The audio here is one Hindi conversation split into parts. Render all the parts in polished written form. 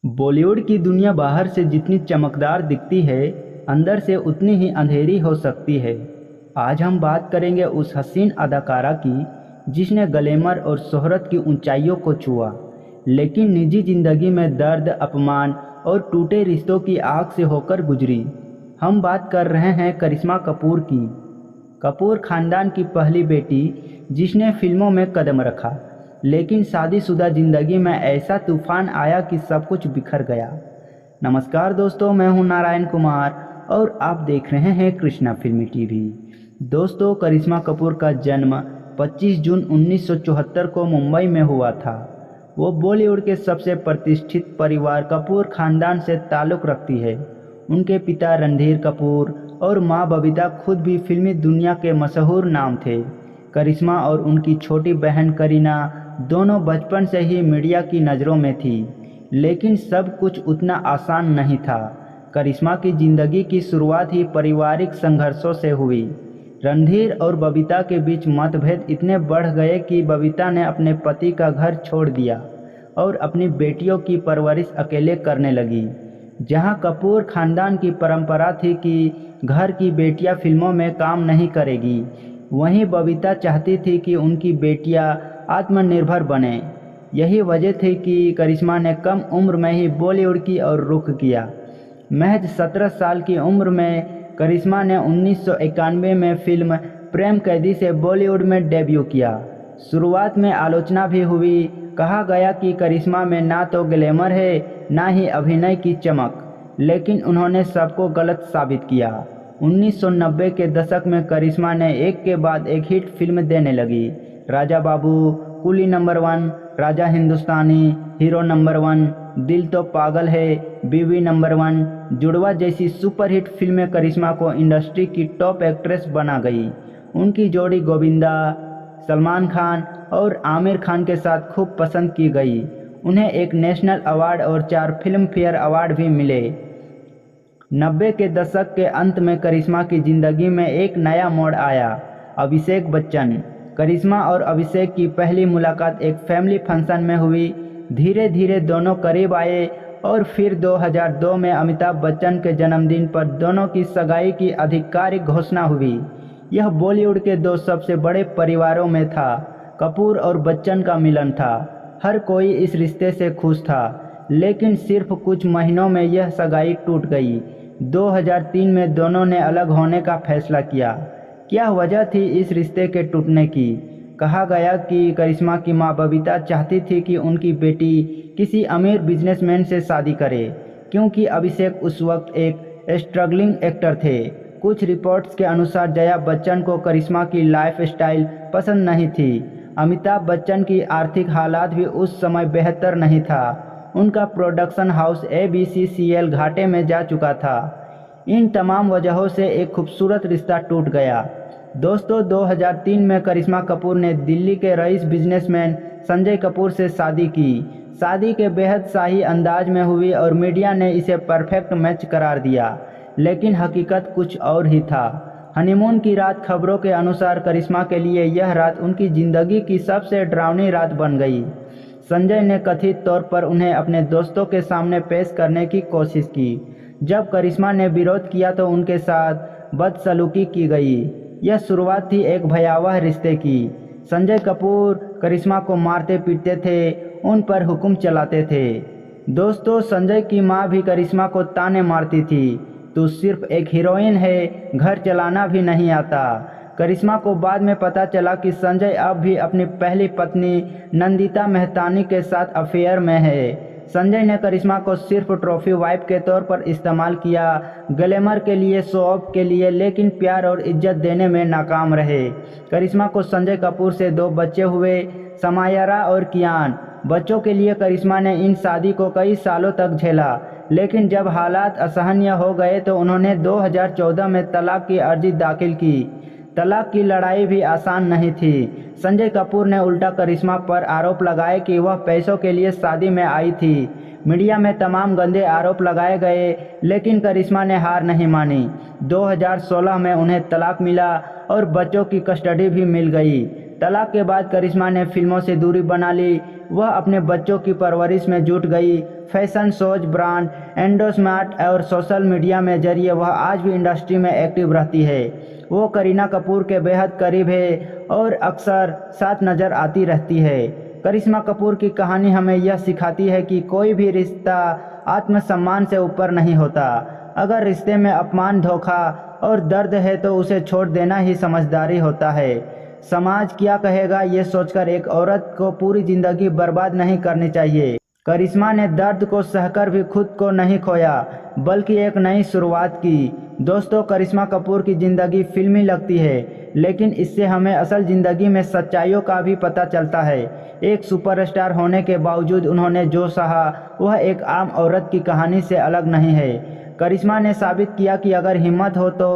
बॉलीवुड की दुनिया बाहर से जितनी चमकदार दिखती है, अंदर से उतनी ही अंधेरी हो सकती है। आज हम बात करेंगे उस हसीन अदाकारा की जिसने ग्लैमर और शोहरत की ऊंचाइयों को छुआ, लेकिन निजी जिंदगी में दर्द, अपमान और टूटे रिश्तों की आग से होकर गुजरी। हम बात कर रहे हैं करिश्मा कपूर की। कपूर खानदान की पहली बेटी जिसने फिल्मों में कदम रखा, लेकिन शादीशुदा जिंदगी में ऐसा तूफान आया कि सब कुछ बिखर गया। नमस्कार दोस्तों, मैं हूं नारायण कुमार और आप देख रहे हैं कृष्णा फिल्मी टीवी। दोस्तों, करिश्मा कपूर का जन्म 25 जून 1974 को मुंबई में हुआ था। वो बॉलीवुड के सबसे प्रतिष्ठित परिवार कपूर खानदान से ताल्लुक़ रखती है। उनके पिता रणधीर कपूर और मां बबीता खुद भी फिल्मी दुनिया के मशहूर नाम थे। करिश्मा और उनकी छोटी बहन करीना दोनों बचपन से ही मीडिया की नज़रों में थी, लेकिन सब कुछ उतना आसान नहीं था। करिश्मा की ज़िंदगी की शुरुआत ही पारिवारिक संघर्षों से हुई। रणधीर और बबीता के बीच मतभेद इतने बढ़ गए कि बबीता ने अपने पति का घर छोड़ दिया और अपनी बेटियों की परवरिश अकेले करने लगी। जहां कपूर खानदान की परंपरा थी कि घर की बेटियां फिल्मों में काम नहीं करेगी, वहीं बबीता चाहती थी कि उनकी बेटियां आत्मनिर्भर बने। यही वजह थी कि करिश्मा ने कम उम्र में ही बॉलीवुड की ओर रुख किया। महज 17 साल की उम्र में करिश्मा ने 1991 में फिल्म प्रेम कैदी से बॉलीवुड में डेब्यू किया। शुरुआत में आलोचना भी हुई। कहा गया कि करिश्मा में ना तो ग्लैमर है, ना ही अभिनय की चमक, लेकिन उन्होंने सबको गलत साबित किया। 1990 के दशक में करिश्मा ने एक के बाद एक हिट फिल्म देने लगी। राजा बाबू, कुली number 1, Raja Hindustani, hero number 1, दिल तो पागल है, बीवी नंबर 1, जुड़वा जैसी सुपरहिट फिल्में करिश्मा को इंडस्ट्री की टॉप एक्ट्रेस बना गई। उनकी जोड़ी गोविंदा, सलमान खान और आमिर खान के साथ खूब पसंद की गई। उन्हें एक नेशनल अवार्ड और 4 फिल्म फेयर अवार्ड भी मिले। 90 के दशक के अंत में करिश्मा की ज़िंदगी में एक नया मोड़ आया। अभिषेक बच्चन। करिश्मा और अभिषेक की पहली मुलाकात एक फैमिली फंक्शन में हुई। धीरे धीरे दोनों करीब आए और फिर 2002 में अमिताभ बच्चन के जन्मदिन पर दोनों की सगाई की आधिकारिक घोषणा हुई। यह बॉलीवुड के 2 सबसे बड़े परिवारों में था। कपूर और बच्चन का मिलन था। हर कोई इस रिश्ते से खुश था, लेकिन सिर्फ कुछ महीनों में यह सगाई टूट गई। 2003 में दोनों ने अलग होने का फैसला किया। क्या वजह थी इस रिश्ते के टूटने की? कहा गया कि करिश्मा की मां बबीता चाहती थी कि उनकी बेटी किसी अमीर बिजनेसमैन से शादी करे, क्योंकि अभिषेक उस वक्त एक स्ट्रगलिंग एक्टर थे। कुछ रिपोर्ट्स के अनुसार जया बच्चन को करिश्मा की लाइफस्टाइल पसंद नहीं थी। अमिताभ बच्चन की आर्थिक हालात भी उस समय बेहतर नहीं था। उनका प्रोडक्शन हाउस ABCCL घाटे में जा चुका था। इन तमाम वजहों से एक खूबसूरत रिश्ता टूट गया। दोस्तों, 2003 में करिश्मा कपूर ने दिल्ली के रईस बिजनेसमैन संजय कपूर से शादी की। शादी के बेहद शाही अंदाज में हुई और मीडिया ने इसे परफेक्ट मैच करार दिया, लेकिन हकीकत कुछ और ही था। हनीमून की रात खबरों के अनुसार करिश्मा के लिए यह रात उनकी ज़िंदगी की सबसे डरावनी रात बन गई। संजय ने कथित तौर पर उन्हें अपने दोस्तों के सामने पेश करने की कोशिश की। जब करिश्मा ने विरोध किया तो उनके साथ बदसलूकी की गई। यह शुरुआत थी एक भयावह रिश्ते की। संजय कपूर करिश्मा को मारते पीटते थे, उन पर हुक्म चलाते थे। दोस्तों, संजय की मां भी करिश्मा को ताने मारती थी, तू सिर्फ एक हीरोइन है, घर चलाना भी नहीं आता। करिश्मा को बाद में पता चला कि संजय अब भी अपनी पहली पत्नी नंदिता मेहतानी के साथ अफेयर में है। संजय ने करिश्मा को सिर्फ ट्रॉफी वाइफ के तौर पर इस्तेमाल किया, ग्लैमर के लिए, शो ऑफ के लिए, लेकिन प्यार और इज्जत देने में नाकाम रहे। करिश्मा को संजय कपूर से 2 बच्चे हुए, समायरा और कियान। बच्चों के लिए करिश्मा ने इन शादी को कई सालों तक झेला, लेकिन जब हालात असहनीय हो गए तो उन्होंने 2014 में तलाक की अर्जी दाखिल की। तलाक की लड़ाई भी आसान नहीं थी। संजय कपूर ने उल्टा करिश्मा पर आरोप लगाए कि वह पैसों के लिए शादी में आई थी। मीडिया में तमाम गंदे आरोप लगाए गए, लेकिन करिश्मा ने हार नहीं मानी। 2016 में उन्हें तलाक मिला और बच्चों की कस्टडी भी मिल गई। तलाक के बाद करिश्मा ने फिल्मों से दूरी बना ली। वह अपने बच्चों की परवरिश में जुट गई। फैशन शोज, ब्रांड एंडोर्समेंट और सोशल मीडिया में जरिए वह आज भी इंडस्ट्री में एक्टिव रहती है। वो करीना कपूर के बेहद करीब है और अक्सर साथ नज़र आती रहती है। करिश्मा कपूर की कहानी हमें यह सिखाती है कि कोई भी रिश्ता आत्मसम्मान से ऊपर नहीं होता। अगर रिश्ते में अपमान, धोखा और दर्द है तो उसे छोड़ देना ही समझदारी होता है। समाज क्या कहेगा ये सोचकर एक औरत को पूरी जिंदगी बर्बाद नहीं करनी चाहिए। करिश्मा ने दर्द को सहकर भी खुद को नहीं खोया, बल्कि एक नई शुरुआत की। दोस्तों, करिश्मा कपूर की ज़िंदगी फिल्मी लगती है, लेकिन इससे हमें असल ज़िंदगी में सच्चाइयों का भी पता चलता है। एक सुपरस्टार होने के बावजूद उन्होंने जो सहा वह एक आम औरत की कहानी से अलग नहीं है। करिश्मा ने साबित किया कि अगर हिम्मत हो तो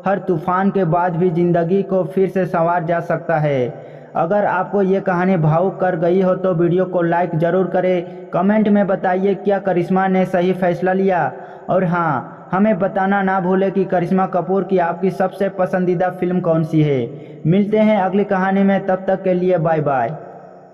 हर तूफान के बाद भी ज़िंदगी को फिर से संवार जा सकता है। अगर आपको ये कहानी भावुक कर गई हो तो वीडियो को लाइक ज़रूर करें। कमेंट में बताइए क्या करिश्मा ने सही फैसला लिया। और हाँ, हमें बताना ना भूलें कि करिश्मा कपूर की आपकी सबसे पसंदीदा फिल्म कौन सी है। मिलते हैं अगली कहानी में, तब तक के लिए बाय बाय।